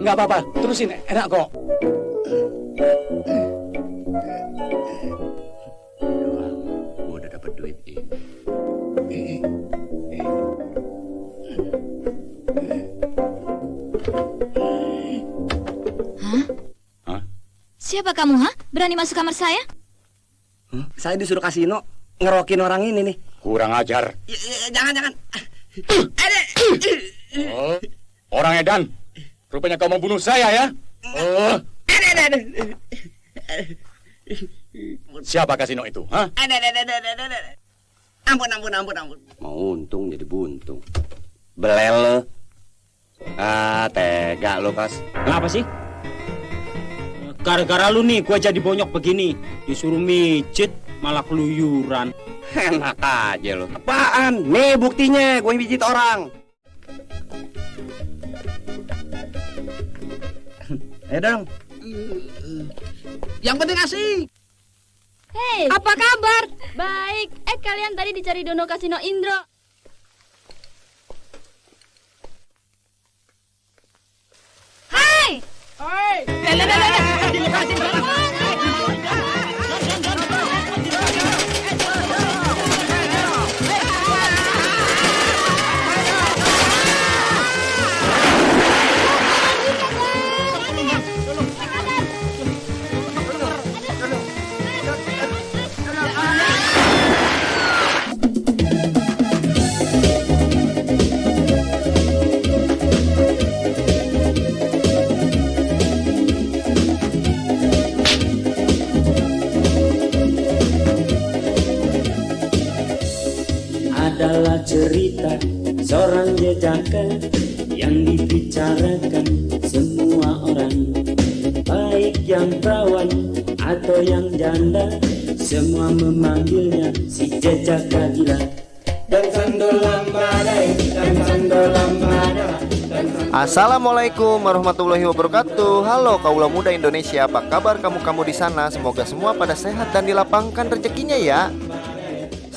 nggak apa-apa, terusin, enak kok. Gua udah dapat duit ini. Hah? Siapa kamu, ha? Berani masuk kamar saya? Saya disuruh kasino ngerokin orang ini nih. Kurang ajar. Jangan. Oh, orang edan. Rupanya kau mau bunuh saya ya? Oh. Siapa kasino itu? Hah? Ampun. Mau untung jadi buntung. Belel lo. Tega lo, Kas. Kenapa sih? Gara-gara lu nih, gua jadi bonyok begini. Disuruh mijit, malah keluyuran. Enak aja lo. Apaan? Nih buktinya, gue mijit orang. Ayo dong. Yang penting asik. Hei, apa kabar? Baik. Kalian tadi dicari Dono Kasino Indro. Hai! Hai! Adalah cerita seorang jejaka yang dibicarakan semua orang, baik yang perawan atau yang janda, semua memanggilnya si jejaka gila. Dan sandolam badai, dan sandolam badai. Assalamualaikum warahmatullahi wabarakatuh. Halo kaula muda Indonesia, apa kabar kamu di sana? Semoga semua pada sehat dan dilapangkan rezekinya ya.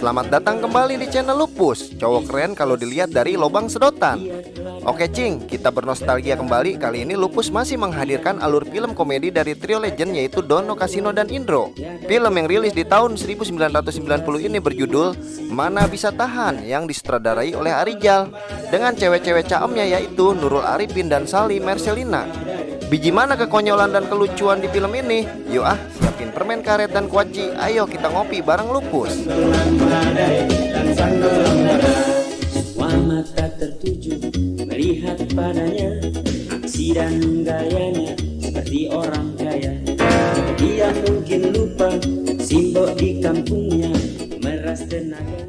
Selamat datang kembali di channel Lupus, cowok keren kalau dilihat dari lobang sedotan. Oke Cing, kita bernostalgia kembali. Kali ini Lupus masih menghadirkan alur film komedi dari trio legend yaitu Dono, Kasino, dan Indro. Film yang rilis di tahun 1990 ini berjudul Mana Bisa Tahan, yang disutradarai oleh Arijal dengan cewek-cewek caemnya yaitu Nurul Arifin dan Sally Marcelina. Biji mana kekonyolan dan kelucuan di film ini? Yuk siapin permen karet dan kuaci. Ayo kita ngopi bareng Lupus. Semua mata tertuju melihat padanya, aksi dan gayanya seperti orang kaya. Dia mungkin lupa simbol di kampungnya, meras tenaga.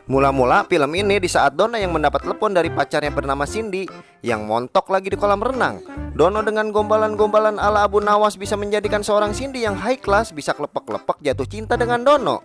Mula-mula film ini di saat Dono yang mendapat telepon dari pacarnya bernama Cindy yang montok lagi di kolam renang. Dono dengan gombalan-gombalan ala Abu Nawas bisa menjadikan seorang Cindy yang high class bisa klepek-klepek jatuh cinta dengan Dono.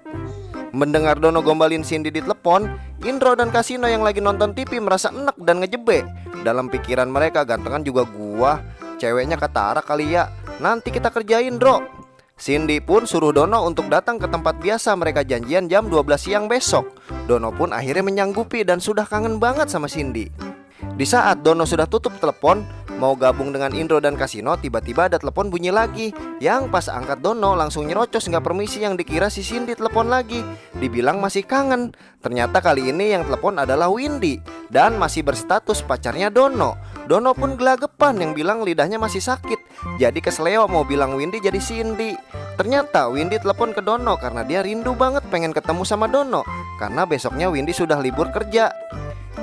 Mendengar Dono gombalin Cindy di telepon, Indro dan Kasino yang lagi nonton TV merasa enek dan ngejebek. Dalam pikiran mereka, gantengan juga gua, ceweknya ketara kali ya, nanti kita kerjain Dro. Cindy pun suruh Dono untuk datang ke tempat biasa mereka janjian jam 12 siang besok. Dono pun akhirnya menyanggupi dan sudah kangen banget sama Cindy. Di saat Dono sudah tutup telepon mau gabung dengan Indro dan Kasino, tiba-tiba ada telepon bunyi lagi. Yang pas angkat Dono langsung nyerocos nggak permisi, yang dikira si Cindy telepon lagi. Dibilang masih kangen. Ternyata kali ini yang telepon adalah Windy dan masih berstatus pacarnya Dono. Dono pun gelagapan yang bilang lidahnya masih sakit. Jadi kesleo mau bilang Windy jadi Cindy. Ternyata Windy telepon ke Dono karena dia rindu banget pengen ketemu sama Dono, karena besoknya Windy sudah libur kerja.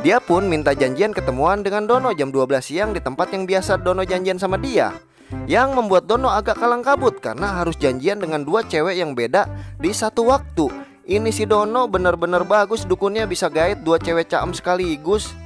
Dia pun minta janjian ketemuan dengan Dono jam 12 siang di tempat yang biasa Dono janjian sama dia. Yang membuat Dono agak kalang kabut karena harus janjian dengan dua cewek yang beda di satu waktu. Ini si Dono bener-bener bagus dukunnya, bisa gaet dua cewek caem sekaligus.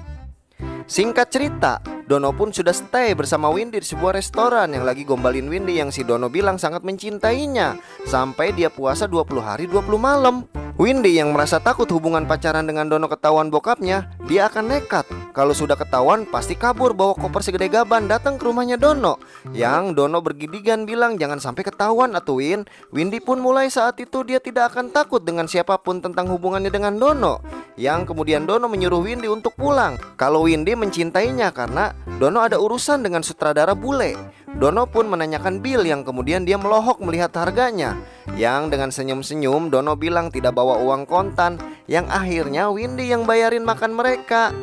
Singkat cerita, Dono pun sudah stay bersama Windy di sebuah restoran yang lagi gombalin Windy yang si Dono bilang sangat mencintainya, sampai dia puasa 20 hari 20 malam. Windy yang merasa takut hubungan pacaran dengan Dono ketahuan bokapnya, dia akan nekat Kalau sudah ketahuan pasti kabur bawa koper segede gaban datang ke rumahnya Dono. Yang Dono bergidigan bilang jangan sampai ketahuan atuh Win. Windy pun mulai saat itu dia tidak akan takut dengan siapapun tentang hubungannya dengan Dono. Yang kemudian Dono menyuruh Windy untuk pulang. Kalau Windy mencintainya karena Dono ada urusan dengan sutradara bule. Dono pun menanyakan bill yang kemudian dia melohok melihat harganya. Yang dengan senyum-senyum Dono bilang tidak bawa uang kontan. Yang akhirnya Windy yang bayarin makan mereka.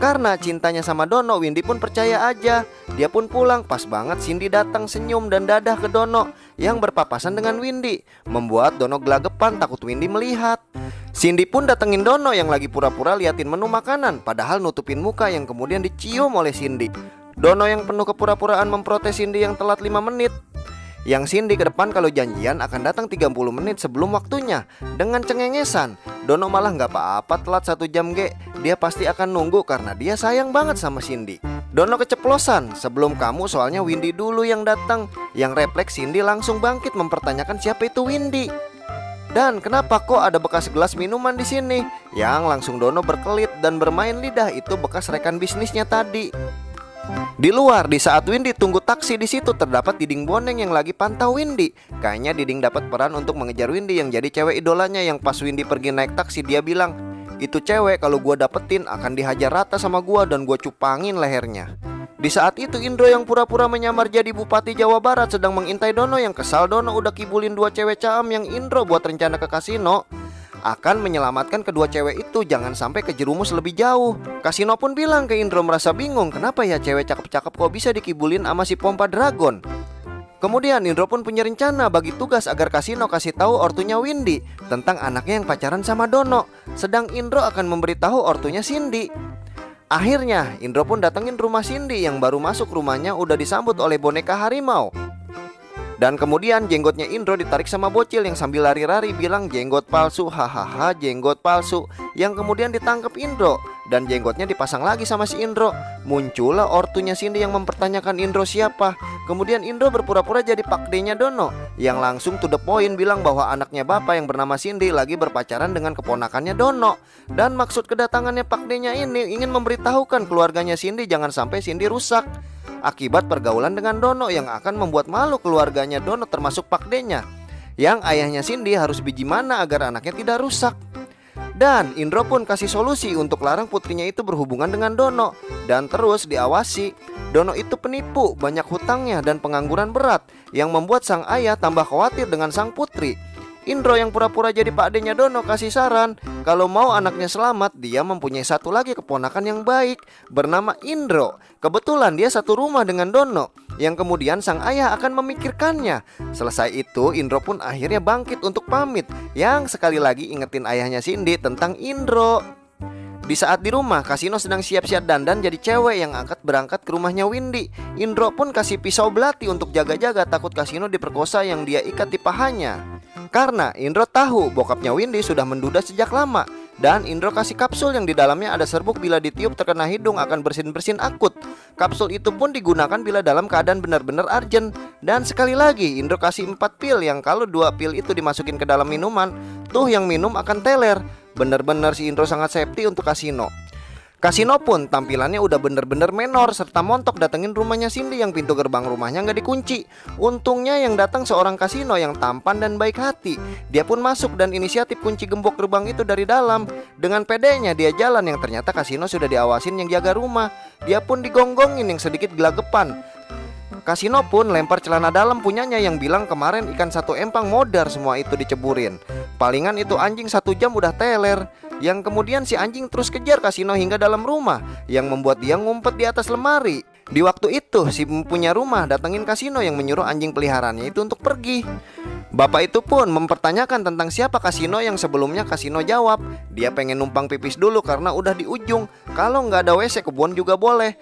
Karena cintanya sama Dono, Windy pun percaya aja. Dia pun pulang, pas banget Cindy datang senyum dan dadah ke Dono yang berpapasan dengan Windy, membuat Dono gelagapan takut Windy melihat. Cindy pun datengin Dono yang lagi pura-pura liatin menu makanan, padahal nutupin muka yang kemudian dicium oleh Cindy. Dono yang penuh kepura-puraan memprotes Cindy yang telat 5 menit. Yang Cindy ke depan kalau janjian akan datang 30 menit sebelum waktunya. Dengan cengengesan, Dono malah gak apa-apa telat 1 jam ge. Dia pasti akan nunggu karena dia sayang banget sama Cindy. Dono keceplosan, sebelum kamu soalnya Windy dulu yang datang. Yang refleks Cindy langsung bangkit mempertanyakan siapa itu Windy. Dan kenapa kok ada bekas gelas minuman di sini? Yang langsung Dono berkelit dan bermain lidah, itu bekas rekan bisnisnya tadi. Di luar, di saat Windy tunggu taksi, di situ terdapat Diding Boneng yang lagi pantau Windy. Kayaknya Diding dapat peran untuk mengejar Windy yang jadi cewek idolanya. Yang pas Windy pergi naik taksi dia bilang, itu cewek kalau gua dapetin akan dihajar rata sama gua dan gua cupangin lehernya. Di saat itu Indro yang pura-pura menyamar jadi Bupati Jawa Barat sedang mengintai Dono yang kesal. Dono udah kibulin 2 cewek caam yang Indro buat rencana ke kasino. Akan menyelamatkan kedua cewek itu jangan sampai kejerumus lebih jauh. Kasino pun bilang ke Indro merasa bingung, kenapa ya cewek cakep-cakep kok bisa dikibulin sama si Pompa Dragon. Kemudian Indro pun punya rencana bagi tugas agar Kasino kasih tahu ortunya Windy tentang anaknya yang pacaran sama Dono. Sedang Indro akan memberitahu ortunya Cindy. Akhirnya Indro pun datengin rumah Cindy yang baru masuk rumahnya udah disambut oleh boneka harimau. Dan kemudian jenggotnya Indro ditarik sama bocil yang sambil lari-lari bilang jenggot palsu, hahaha jenggot palsu. Yang kemudian ditangkap Indro dan jenggotnya dipasang lagi sama si Indro. Muncullah ortunya Cindy yang mempertanyakan Indro siapa. Kemudian Indro berpura-pura jadi pakdenya Dono yang langsung to the point bilang bahwa anaknya bapak yang bernama Cindy lagi berpacaran dengan keponakannya Dono. Dan maksud kedatangannya pakdenya ini ingin memberitahukan keluarganya Cindy jangan sampai Cindy rusak akibat pergaulan dengan Dono yang akan membuat malu keluarganya Dono termasuk pakdenya. Yang ayahnya Cindy harus biji mana agar anaknya tidak rusak. Dan Indro pun kasih solusi untuk larang putrinya itu berhubungan dengan Dono. Dan terus diawasi. Dono itu penipu, banyak hutangnya dan pengangguran berat yang membuat sang ayah tambah khawatir dengan sang putri. Indro yang pura-pura jadi pakdenya Dono kasih saran, kalau mau anaknya selamat dia mempunyai satu lagi keponakan yang baik bernama Indro. Kebetulan dia satu rumah dengan Dono, yang kemudian sang ayah akan memikirkannya. Selesai itu Indro pun akhirnya bangkit untuk pamit, yang sekali lagi ingetin ayahnya Cindy tentang Indro. Di saat di rumah, Kasino sedang siap-siap dandan jadi cewek yang berangkat ke rumahnya Windy. Indro pun kasih pisau belati untuk jaga-jaga takut Kasino diperkosa yang dia ikat di pahanya. Karena Indro tahu bokapnya Windy sudah menduda sejak lama. Dan Indro kasih kapsul yang di dalamnya ada serbuk bila ditiup terkena hidung akan bersin-bersin akut. Kapsul itu pun digunakan bila dalam keadaan benar-benar urgent. Dan sekali lagi Indro kasih 4 pil yang kalau 2 pil itu dimasukin ke dalam minuman, tuh yang minum akan teler. Bener-bener si Indro sangat safety untuk Kasino. Kasino pun tampilannya udah bener-bener menor serta montok datengin rumahnya Cindy yang pintu gerbang rumahnya nggak dikunci. Untungnya yang datang seorang Kasino yang tampan dan baik hati. Dia pun masuk dan inisiatif kunci gembok gerbang itu dari dalam. Dengan pedenya dia jalan yang ternyata Kasino sudah diawasin yang jaga rumah. Dia pun digonggongin yang sedikit gelagapan. Kasino pun lempar celana dalam punyanya yang bilang kemarin ikan 1 empang modar semua itu diceburin. Palingan itu anjing 1 jam udah teler. Yang kemudian si anjing terus kejar Kasino hingga dalam rumah, yang membuat dia ngumpet di atas lemari. Di waktu itu si punya rumah datengin Kasino yang menyuruh anjing peliharaannya itu untuk pergi. Bapak itu pun mempertanyakan tentang siapa Kasino yang sebelumnya Kasino jawab dia pengen numpang pipis dulu karena udah di ujung. Kalau nggak ada WC kebun juga boleh.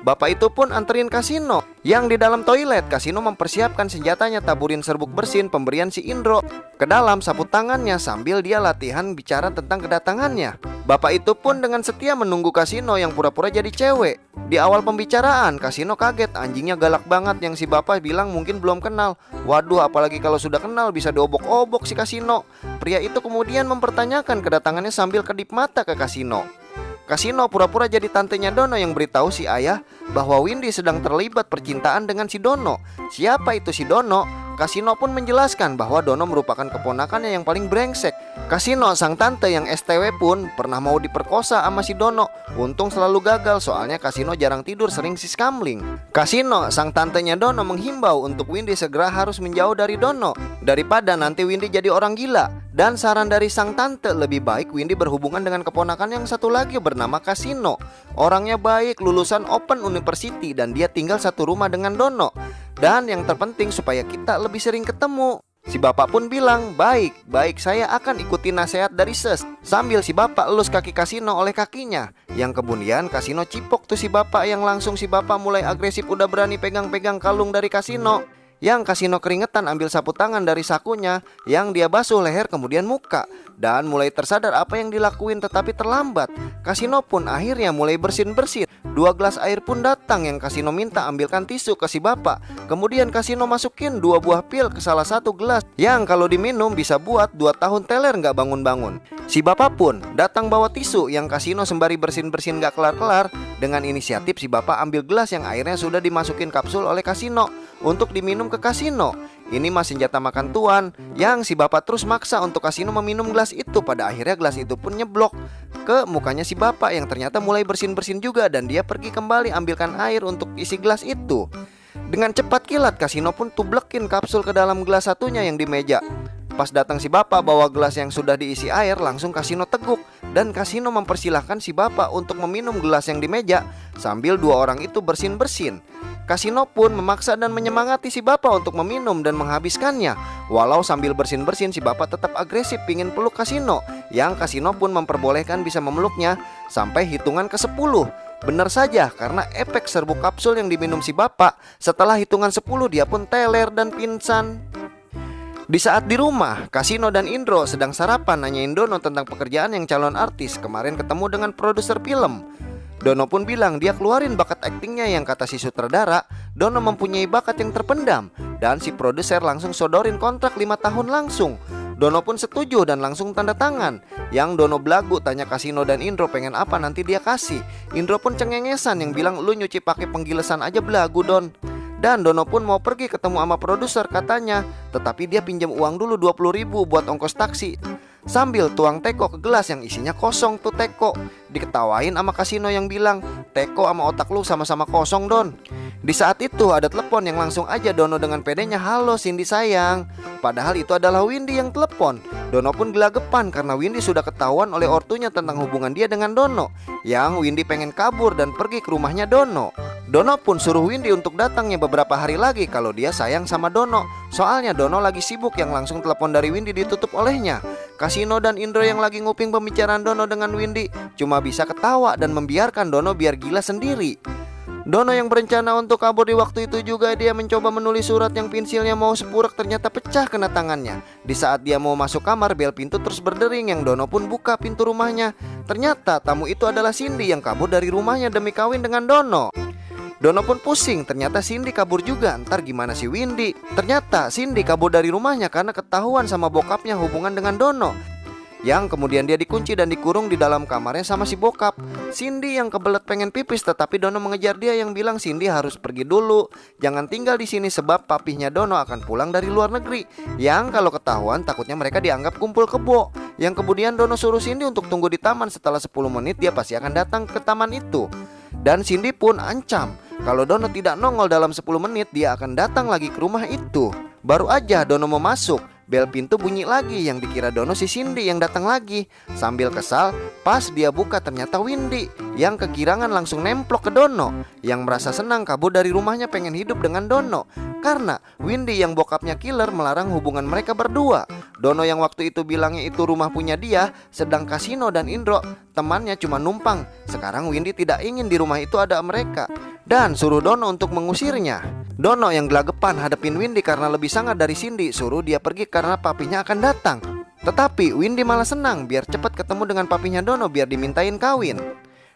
Bapak itu pun anterin Kasino. Yang di dalam toilet, Kasino mempersiapkan senjatanya taburin serbuk bersin pemberian si Indro ke dalam sapu tangannya sambil dia latihan bicara tentang kedatangannya. Bapak itu pun dengan setia menunggu Kasino yang pura-pura jadi cewek. Di awal pembicaraan, Kasino kaget anjingnya galak banget yang si bapak bilang mungkin belum kenal. Waduh, apalagi kalau sudah kenal bisa diobok-obok si Kasino. Pria itu kemudian mempertanyakan kedatangannya sambil kedip mata ke Kasino. Kasino pura-pura jadi tantenya Dono yang beritahu si ayah bahwa Windy sedang terlibat percintaan dengan si Dono. Siapa itu si Dono? Kasino pun menjelaskan bahwa Dono merupakan keponakannya yang paling brengsek. Kasino, sang tante yang STW pun pernah mau diperkosa sama si Dono. Untung selalu gagal, soalnya Kasino jarang tidur, sering siskamling. Kasino, sang tantenya Dono, menghimbau untuk Windy segera harus menjauh dari Dono daripada nanti Windy jadi orang gila. Dan saran dari sang tante, lebih baik Windy berhubungan dengan keponakan yang satu lagi bernama Kasino. Orangnya baik, lulusan Open University, dan dia tinggal satu rumah dengan Dono. Dan yang terpenting supaya kita lebih sering ketemu. Si bapak pun bilang, baik, saya akan ikuti nasihat dari Ses. Sambil si bapak elus kaki Kasino oleh kakinya. Yang kemudian Kasino cipok tuh si bapak, yang langsung si bapak mulai agresif, udah berani pegang-pegang kalung dari Kasino. Yang Kasino keringetan ambil sapu tangan dari sakunya, yang dia basuh leher kemudian muka. Dan mulai tersadar apa yang dilakuin, tetapi terlambat. Kasino pun akhirnya mulai bersin-bersin. 2 gelas air pun datang, yang Kasino minta ambilkan tisu ke si bapak. Kemudian Kasino masukin 2 buah pil ke salah satu gelas, yang kalau diminum bisa buat 2 tahun teler nggak bangun-bangun. Si bapak pun datang bawa tisu, yang Kasino sembari bersin-bersin nggak kelar-kelar. Dengan inisiatif si bapak ambil gelas yang airnya sudah dimasukin kapsul oleh Kasino untuk diminum ke Kasino. Ini mah senjata makan tuan, yang si bapak terus maksa untuk Kasino meminum gelas itu. Pada akhirnya gelas itu pun nyeblok ke mukanya si bapak, yang ternyata mulai bersin-bersin juga. Dan dia pergi kembali ambilkan air untuk isi gelas itu. Dengan cepat kilat Kasino pun tublekin kapsul ke dalam gelas satunya yang di meja. Pas datang si bapak bawa gelas yang sudah diisi air, langsung Kasino teguk. Dan Kasino mempersilahkan si bapak untuk meminum gelas yang di meja sambil 2 orang itu bersin-bersin. Kasino pun memaksa dan menyemangati si bapak untuk meminum dan menghabiskannya. Walau sambil bersin-bersin si bapak tetap agresif pingin peluk Kasino, yang Kasino pun memperbolehkan bisa memeluknya sampai hitungan ke 10. Benar saja, karena efek serbuk kapsul yang diminum si bapak, setelah hitungan 10 dia pun teler dan pingsan. Di saat di rumah, Kasino dan Indro sedang sarapan nanyain Dono tentang pekerjaan yang calon artis. Kemarin ketemu dengan produser film. Dono pun bilang dia keluarin bakat aktingnya, yang kata si sutradara, Dono mempunyai bakat yang terpendam. Dan si produser langsung sodorin kontrak 5 tahun langsung. Dono pun setuju dan langsung tanda tangan. Yang Dono belagu tanya Kasino dan Indro pengen apa nanti dia kasih. Indro pun cengengesan yang bilang lu nyuci pakai penggilesan aja belagu Don. Dan Dono pun mau pergi ketemu sama produser katanya, tetapi dia pinjam uang dulu 20.000 buat ongkos taksi. Sambil tuang teko ke gelas yang isinya kosong tuh teko. Diketawain sama Kasino yang bilang, teko sama otak lu sama-sama kosong Don. Di saat itu ada telepon yang langsung aja Dono dengan pedenya, halo Cindy sayang. Padahal itu adalah Windy yang telepon. Dono pun gelagapan karena Windy sudah ketahuan oleh ortunya tentang hubungan dia dengan Dono. Yang Windy pengen kabur dan pergi ke rumahnya Dono. Dono pun suruh Windy untuk datangnya beberapa hari lagi kalau dia sayang sama Dono. Soalnya Dono lagi sibuk, yang langsung telepon dari Windy ditutup olehnya. Kasino dan Indro yang lagi nguping pembicaraan Dono dengan Windy cuma bisa ketawa dan membiarkan Dono biar gila sendiri. Dono yang berencana untuk kabur di waktu itu juga dia mencoba menulis surat yang pensilnya mau sepurek ternyata pecah kena tangannya. Di saat dia mau masuk kamar, bel pintu terus berdering, yang Dono pun buka pintu rumahnya. Ternyata tamu itu adalah Cindy yang kabur dari rumahnya demi kawin dengan Dono. Dono pun pusing, ternyata Cindy kabur juga. Ntar gimana si Windy? Ternyata Cindy kabur dari rumahnya karena ketahuan sama bokapnya hubungan dengan Dono. Yang kemudian dia dikunci dan dikurung di dalam kamarnya sama si bokap. Cindy yang kebelet pengen pipis, tetapi Dono mengejar dia yang bilang Cindy harus pergi dulu, jangan tinggal di sini sebab papihnya Dono akan pulang dari luar negeri. Yang kalau ketahuan takutnya mereka dianggap kumpul kebo. Yang kemudian Dono suruh Cindy untuk tunggu di taman, setelah 10 menit dia pasti akan datang ke taman itu. Dan Cindy pun ancam kalau Dono tidak nongol dalam 10 menit dia akan datang lagi ke rumah itu. Baru aja Dono mau masuk, bel pintu bunyi lagi, yang dikira Dono si Cindy yang datang lagi. Sambil kesal, pas dia buka ternyata Windy, yang kegirangan langsung nemplok ke Dono, yang merasa senang kabur dari rumahnya pengen hidup dengan Dono. Karena Windy yang bokapnya killer melarang hubungan mereka berdua. Dono yang waktu itu bilangnya itu rumah punya dia, sedang Kasino dan Indro temannya cuma numpang. Sekarang Windy tidak ingin di rumah itu ada mereka dan suruh Dono untuk mengusirnya. Dono yang gelagapan hadapin Windy karena lebih sangar dari Cindy, suruh dia pergi karena papinya akan datang. Tetapi Windy malah senang biar cepat ketemu dengan papinya Dono biar dimintain kawin.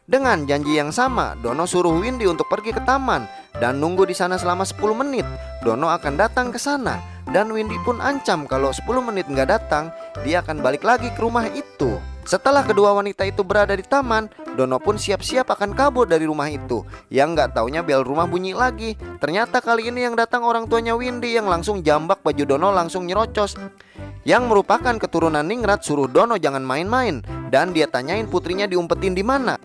Dengan janji yang sama, Dono suruh Windy untuk pergi ke taman dan nunggu di sana selama 10 menit. Dono akan datang ke sana dan Windy pun ancam kalau 10 menit nggak datang, dia akan balik lagi ke rumah itu. Setelah kedua wanita itu berada di taman, Dono pun siap-siap akan kabur dari rumah itu. Yang nggak taunya bel rumah bunyi lagi. Ternyata kali ini yang datang orang tuanya Windy yang langsung jambak baju Dono langsung nyerocos. Yang merupakan keturunan ningrat suruh Dono jangan main-main. Dan dia tanyain putrinya diumpetin di mana.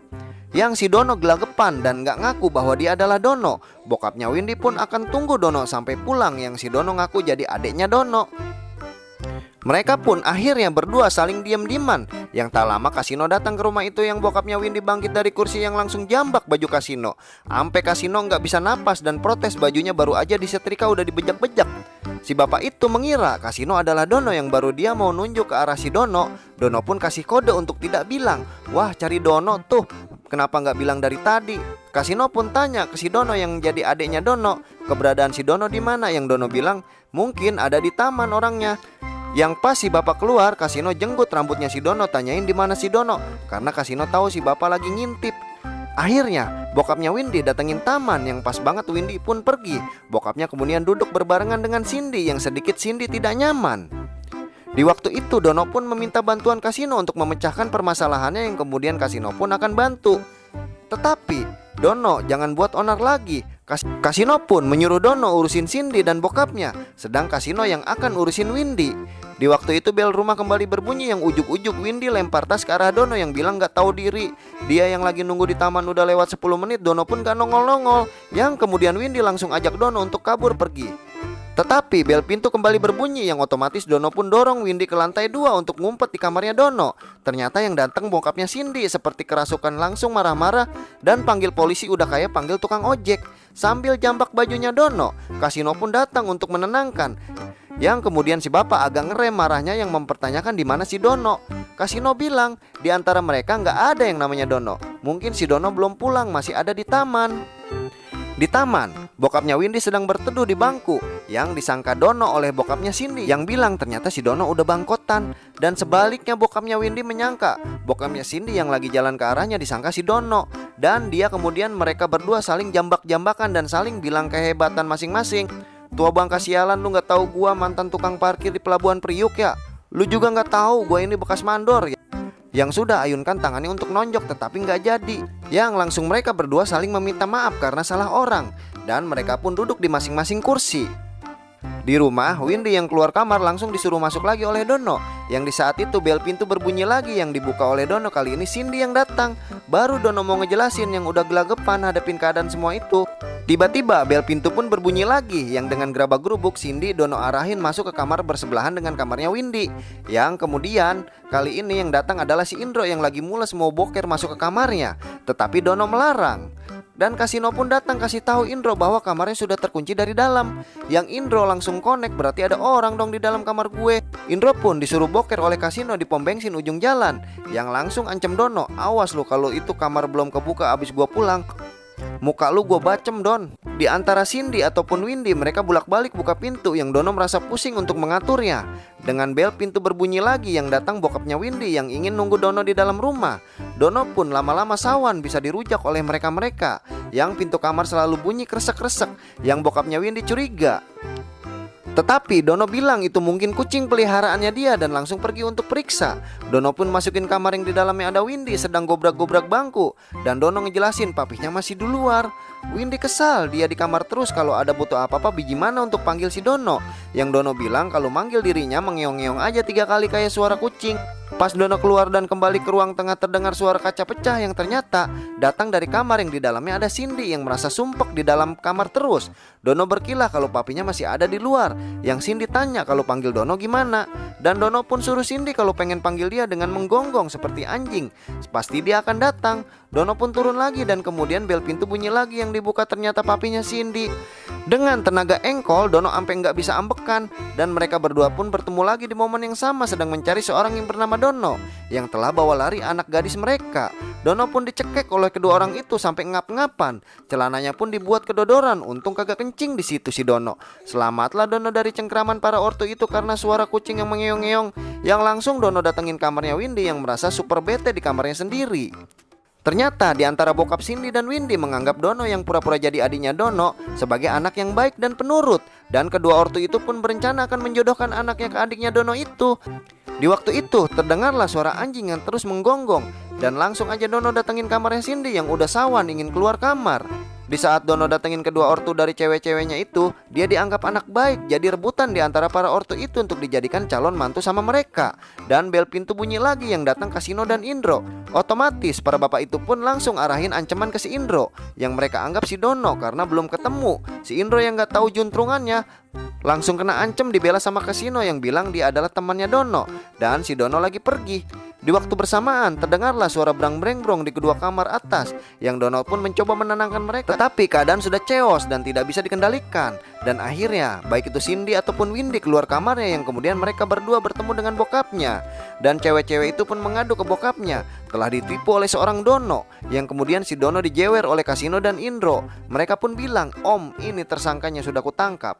Yang si Dono gelagepan dan gak ngaku bahwa dia adalah Dono. Bokapnya Windy pun akan tunggu Dono sampai pulang. Yang si Dono ngaku jadi adiknya Dono. Mereka pun akhirnya berdua saling diam-diaman. Yang tak lama Kasino datang ke rumah itu yang bokapnya Windy bangkit dari kursi yang langsung jambak baju Kasino. Ampe Kasino gak bisa napas dan protes bajunya baru aja disetrika udah dibejak-bejak. Si bapak itu mengira Kasino adalah Dono yang baru dia mau nunjuk ke arah si Dono. Dono pun kasih kode untuk tidak bilang. Wah, cari Dono tuh. Kenapa nggak bilang dari tadi? Kasino pun tanya ke si Dono yang jadi adiknya Dono, keberadaan si Dono di mana? Yang Dono bilang mungkin ada di taman orangnya. Yang pas si bapak keluar, Kasino jenggut rambutnya si Dono, tanyain di mana si Dono, karena Kasino tahu si bapak lagi ngintip. Akhirnya bokapnya Windy datengin taman yang pas banget Windy pun pergi. Bokapnya kemudian duduk berbarengan dengan Cindy yang sedikit Cindy tidak nyaman. Di waktu itu Dono pun meminta bantuan Kasino untuk memecahkan permasalahannya yang kemudian Kasino pun akan bantu. Tetapi Dono jangan buat onar lagi. Kasino pun menyuruh Dono urusin Cindy dan bokapnya, sedang Kasino yang akan urusin Windy. Di waktu itu bel rumah kembali berbunyi yang ujuk-ujuk Windy lempar tas ke arah Dono yang bilang gak tahu diri. Dia yang lagi nunggu di taman udah lewat 10 menit, Dono pun gak nongol-nongol. Yang kemudian Windy langsung ajak Dono untuk kabur pergi. Tetapi bel pintu kembali berbunyi yang otomatis Dono pun dorong Windy ke lantai 2 untuk ngumpet di kamarnya Dono. Ternyata yang datang bokapnya Cindy seperti kerasukan langsung marah-marah dan panggil polisi udah kayak panggil tukang ojek. Sambil jambak bajunya Dono, Kasino pun datang untuk menenangkan. Yang kemudian si bapak agak ngerem marahnya yang mempertanyakan di mana si Dono. Kasino bilang di antara mereka nggak ada yang namanya Dono. Mungkin si Dono belum pulang, masih ada di taman. Di taman, bokapnya Windy sedang berteduh di bangku yang disangka Dono oleh bokapnya Cindy yang bilang ternyata si Dono udah bangkotan. Dan sebaliknya bokapnya Windy menyangka bokapnya Cindy yang lagi jalan ke arahnya disangka si Dono. Dan dia kemudian mereka berdua saling jambak-jambakan dan saling bilang kehebatan masing-masing. Tua bangka sialan, lu gak tahu gua mantan tukang parkir di Pelabuhan Priuk ya? Lu juga gak tahu gua ini bekas mandor ya? Yang sudah ayunkan tangannya untuk nonjok tetapi nggak jadi. Yang langsung mereka berdua saling meminta maaf karena salah orang. Dan mereka pun duduk di masing-masing kursi. Di rumah, Windy yang keluar kamar langsung disuruh masuk lagi oleh Dono. Yang di saat itu bel pintu berbunyi lagi yang dibuka oleh Dono. Kali ini Cindy yang datang. Baru Dono mau ngejelasin yang udah gelagepan hadapin keadaan semua itu. Tiba-tiba bel pintu pun berbunyi lagi yang dengan gerabak-gerubuk Cindy Dono arahin masuk ke kamar bersebelahan dengan kamarnya Windy. Yang kemudian kali ini yang datang adalah si Indro yang lagi mules mau boker masuk ke kamarnya. Tetapi Dono melarang. Dan Kasino pun datang kasih tahu Indro bahwa kamarnya sudah terkunci dari dalam. Yang Indro langsung connect, berarti ada orang dong di dalam kamar gue. Indro pun disuruh boker oleh Kasino di pom bensin ujung jalan. Yang langsung ancam Dono, awas lu kalau itu kamar belum kebuka abis gue pulang, muka lu gue bacem Don. Di antara Cindy ataupun Windy mereka bolak-balik buka pintu yang Dono merasa pusing untuk mengaturnya. Dengan bel pintu berbunyi lagi yang datang bokapnya Windy yang ingin nunggu Dono di dalam rumah. Dono pun lama-lama sawan bisa dirujak oleh mereka-mereka. Yang pintu kamar selalu bunyi kresek-kresek yang bokapnya Windy curiga. Tetapi Dono bilang itu mungkin kucing peliharaannya dia dan langsung pergi untuk periksa. Dono pun masukin kamar yang di dalamnya ada Windy sedang gobrak-gobrak bangku. Dan Dono ngejelasin papihnya masih di luar. Windy kesal, dia di kamar terus, kalau ada butuh apa-apa biji mana untuk panggil si Dono. Yang Dono bilang kalau manggil dirinya mengeong-ngeong aja 3 kali kayak suara kucing. Pas Dono keluar dan kembali ke ruang tengah terdengar suara kaca pecah yang ternyata datang dari kamar yang di dalamnya ada Cindy yang merasa sumpek di dalam kamar terus. Dono berkilah kalau papinya masih ada di luar. Yang Cindy tanya kalau panggil Dono gimana. Dan Dono pun suruh Cindy kalau pengen panggil dia dengan menggonggong seperti anjing. Pasti dia akan datang. Dono pun turun lagi dan kemudian bel pintu bunyi lagi yang dibuka ternyata papinya Cindy. Dengan tenaga engkol Dono sampai nggak bisa ambekan. Dan mereka berdua pun bertemu lagi di momen yang sama sedang mencari seorang yang bernama Dono yang telah bawa lari anak gadis mereka. Dono pun dicekek oleh kedua orang itu sampai ngap-ngapan. Celananya pun dibuat kedodoran, untung kagak kencing di situ si Dono. Selamatlah Dono dari cengkraman para ortu itu karena suara kucing yang mengeong-ngeong. Yang langsung Dono datengin kamarnya Windy yang merasa super bete di kamarnya sendiri. Ternyata di antara bokap Cindy dan Windy menganggap Dono yang pura-pura jadi adiknya Dono sebagai anak yang baik dan penurut. Dan kedua ortu itu pun berencana akan menjodohkan anaknya ke adiknya Dono itu. Di waktu itu terdengarlah suara anjing yang terus menggonggong, dan langsung aja Dono datengin kamarnya Cindy yang udah sawan ingin keluar kamar. Di saat Dono datengin kedua ortu dari cewek-ceweknya itu, dia dianggap anak baik, jadi rebutan di antara para ortu itu untuk dijadikan calon mantu sama mereka. Dan bel pintu bunyi lagi yang datang Kasino dan Indro. Otomatis para bapak itu pun langsung arahin ancaman ke si Indro, yang mereka anggap si Dono karena belum ketemu. Si Indro yang gak tahu juntrungannya langsung kena ancam dibela sama Kasino yang bilang dia adalah temannya Dono, dan si Dono lagi pergi. Di waktu bersamaan terdengarlah suara brang-breng-brong di kedua kamar atas, yang Dono pun mencoba menenangkan mereka. Tetapi keadaan sudah chaos dan tidak bisa dikendalikan. Dan akhirnya baik itu Cindy ataupun Windy keluar kamarnya, yang kemudian mereka berdua bertemu dengan bokapnya. Dan cewek-cewek itu pun mengadu ke bokapnya telah ditipu oleh seorang Dono, yang kemudian si Dono dijewer oleh Kasino dan Indro. Mereka pun bilang, "Om, ini tersangkanya sudah kutangkap."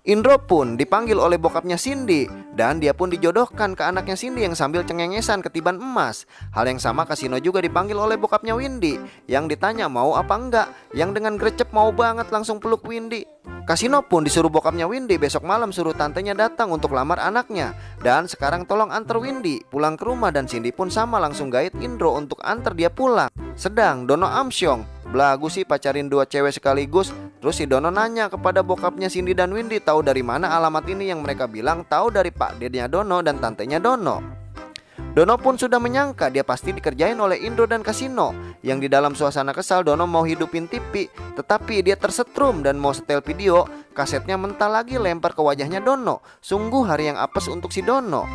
Indro pun dipanggil oleh bokapnya Cindy, dan dia pun dijodohkan ke anaknya Cindy yang sambil cengengesan ketiban emas. Hal yang sama Kasino juga dipanggil oleh bokapnya Windy, yang ditanya mau apa enggak, yang dengan grecep mau banget langsung peluk Windy. Kasino pun disuruh bokapnya Windy besok malam suruh tantenya datang untuk lamar anaknya. Dan sekarang tolong antar Windy pulang ke rumah, dan Cindy pun sama langsung gaet Indro untuk antar dia pulang. Sedang Dono Amsyong belagu sih pacarin dua cewek sekaligus. Terus si Dono nanya kepada bokapnya Cindy dan Windy tahu dari mana alamat ini, yang mereka bilang tahu dari pak dedenya Dono dan tantenya Dono. Dono pun sudah menyangka dia pasti dikerjain oleh Indro dan Kasino, yang di dalam suasana kesal Dono mau hidupin TV, tetapi dia tersetrum dan mau setel video, kasetnya mental lagi lempar ke wajahnya Dono. Sungguh hari yang apes untuk si Dono.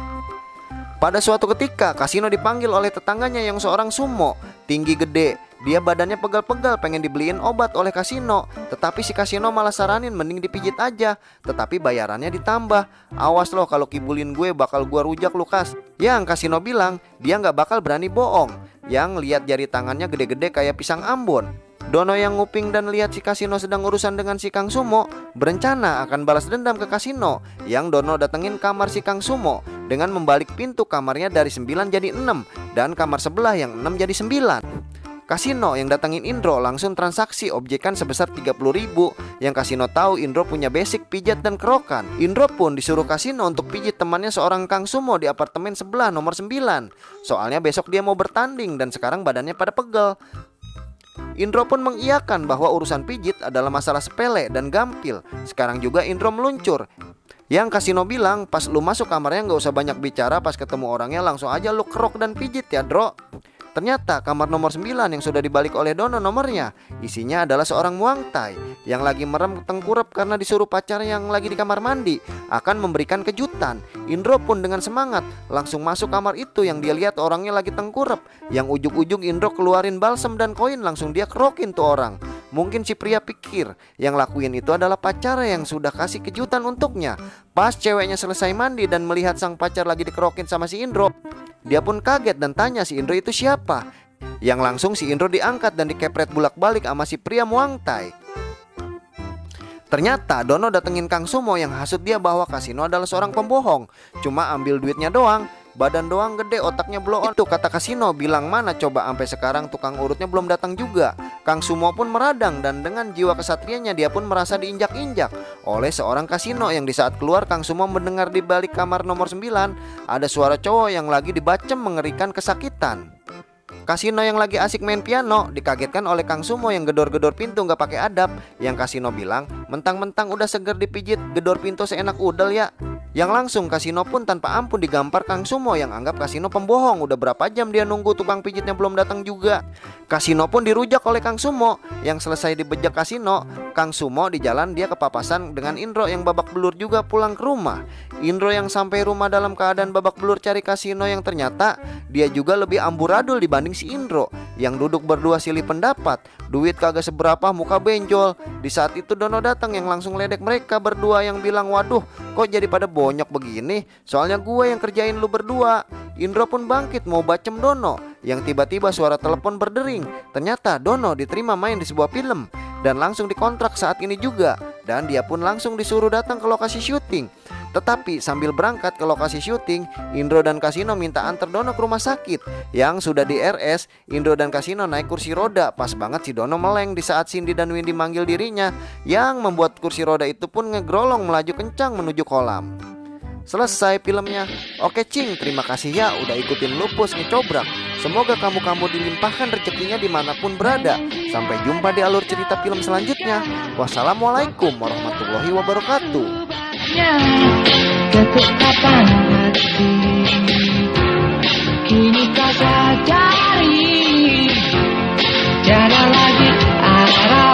Pada suatu ketika Kasino dipanggil oleh tetangganya yang seorang sumo, tinggi gede. Dia badannya pegal-pegal pengen dibeliin obat oleh Kasino, tetapi si Kasino malah saranin mending dipijit aja, tetapi bayarannya ditambah. Awas loh kalau kibulin gue bakal gue rujak Lukas. Yang Kasino bilang dia gak bakal berani bohong, yang lihat jari tangannya gede-gede kayak pisang Ambon. Dono yang nguping dan lihat si Kasino sedang urusan dengan si Kang Sumo, berencana akan balas dendam ke Kasino, yang Dono datengin kamar si Kang Sumo dengan membalik pintu kamarnya dari 9 jadi 6, dan kamar sebelah yang 6 jadi 9. Kasino yang datangin Indro langsung transaksi objekan sebesar 30.000, yang Kasino tahu Indro punya basic pijat dan kerokan. Indro pun disuruh Kasino untuk pijit temannya seorang Kang Sumo di apartemen sebelah nomor 9. Soalnya besok dia mau bertanding dan sekarang badannya pada pegel. Indro pun mengiyakan bahwa urusan pijit adalah masalah sepele dan gampil. Sekarang juga Indro meluncur. Yang Kasino bilang, pas lu masuk kamarnya gak usah banyak bicara, pas ketemu orangnya langsung aja lu kerok dan pijit ya Dro. Ternyata kamar nomor 9 yang sudah dibalik oleh Dono nomornya, isinya adalah seorang muangtai yang lagi merem tengkurap karena disuruh pacar yang lagi di kamar mandi akan memberikan kejutan. Indro pun dengan semangat langsung masuk kamar itu, yang dia lihat orangnya lagi tengkurap. Yang ujung-ujung Indro keluarin balsam dan koin, langsung dia kerokin tuh orang. Mungkin si pria pikir yang lakuin itu adalah pacarnya yang sudah kasih kejutan untuknya. Pas ceweknya selesai mandi dan melihat sang pacar lagi dikerokin sama si Indro, dia pun kaget dan tanya si Indro itu siapa. Yang langsung si Indro diangkat dan dikepret bulak-balik sama si pria muangtai. Ternyata Dono datengin Kang Sumo yang hasut dia bahwa Kasino adalah seorang pembohong, cuma ambil duitnya doang. Badan doang gede, otaknya blow on. Itu kata Kasino, bilang mana coba sampai sekarang tukang urutnya belum datang juga. Kang Sumo pun meradang dan dengan jiwa kesatrianya dia pun merasa diinjak-injak oleh seorang Kasino, yang di saat keluar Kang Sumo mendengar di balik kamar nomor 9 ada suara cowok yang lagi dibacem mengerikan kesakitan. Kasino yang lagi asik main piano dikagetkan oleh Kang Sumo yang gedor-gedor pintu gak pakai adab. Yang Kasino bilang, mentang-mentang udah seger dipijit, gedor pintu seenak udel ya. Yang langsung Kasino pun tanpa ampun digampar Kang Sumo, yang anggap Kasino pembohong. Udah berapa jam dia nunggu tukang pijitnya belum datang juga. Kasino pun dirujak oleh Kang Sumo. Yang selesai dibejak Kasino, Kang Sumo di jalan dia kepapasan dengan Indro yang babak belur juga pulang ke rumah. Indro yang sampai rumah dalam keadaan babak belur cari Kasino, yang ternyata dia juga lebih amburadul dibanding si Indro yang duduk berdua silih pendapat. Duit kagak seberapa, muka benjol. Di saat itu Dono datang yang langsung ledek mereka berdua, yang bilang, waduh kok jadi pada bonyok begini, soalnya gue yang kerjain lu berdua. Indro pun bangkit mau bacem Dono, yang tiba-tiba suara telepon berdering. Ternyata Dono diterima main di sebuah film dan langsung dikontrak saat ini juga. Dan dia pun langsung disuruh datang ke lokasi syuting. Tetapi sambil berangkat ke lokasi syuting, Indro dan Kasino minta antar Dono ke rumah sakit. Yang sudah di RS, Indro dan Kasino naik kursi roda. Pas banget si Dono meleng di saat Cindy dan Windy manggil dirinya, yang membuat kursi roda itu pun ngegrolong melaju kencang menuju kolam. Selesai filmnya. Oke Cing, terima kasih ya udah ikutin Lupus ngecobrak. Semoga kamu dilimpahkan rezekinya dimanapun berada. Sampai jumpa di alur cerita film selanjutnya. Wassalamualaikum warahmatullahi wabarakatuh. Ketetapan hati kini kau sadari, tiada lagi arah